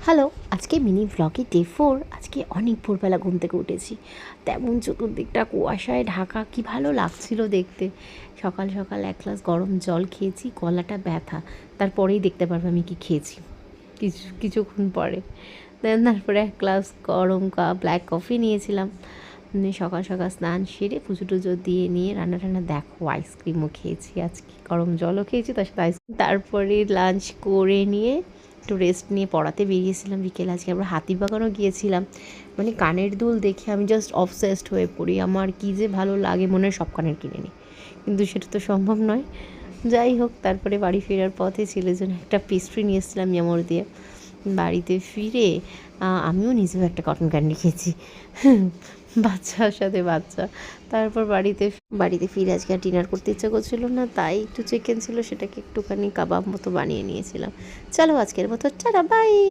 Hello, আজকে mini ভ্লগে day 4। আজকে অনেক ভোরবেলা ঘুম থেকে উঠেছি। তেমন চতুর্দিকটা কুয়াশায় ঢাকা, কি ভালো লাগছিল দেখতে। সকাল সকাল এক গ্লাস গরম জল খেয়েছি, গলাটা ব্যথা। তারপরেই দেখতে পারবো আমি কি খেয়েছি কিছুক্ষণ পরে। তারপরে এক গ্লাস গরম ব্ল্যাক কফি নিয়েছিলাম। সকাল সকাল স্নান সেরে পুজো টুজো দিয়ে নিয়ে রান্না টান্না, দেখো আইসক্রিমও খেয়েছি আজকে, গরম জলও খেয়েছি, তার সাথে আইসক্রিম। তারপরে লাঞ্চ করে নিয়ে একটু রেস্ট নিয়ে পড়াতে বেরিয়েছিলাম বিকেলে। আজকে আমরা হাতিবাগানও গিয়েছিলাম। মানে কানের দুল দেখে আমি জাস্ট অবসেসড হয়ে পড়ি। আমার কী যে ভালো লাগে, মনে হয় সব কানের কিনে নিই, কিন্তু সেটা তো সম্ভব নয়। যাই হোক, তারপরে বাড়ি ফেরার পথে ছেলের জন্য একটা পেস্ট্রি নিয়ে এসেছিলাম ইয়ামর দিয়ে। বাড়িতে ফিরে আমিও নিজেও একটা কটন ক্যান্ডি খেয়েছি, বাচ্চার সাথে বাচ্চা। তারপর বাড়িতে ফিরে আজকে আর ডিনার করতে ইচ্ছা করছিল না, তাই একটু চিকেন ছিল, সেটাকে একটুখানি কাবাব মতো বানিয়ে নিয়েছিলাম। চলো আজকের মতো টাটা, বাই।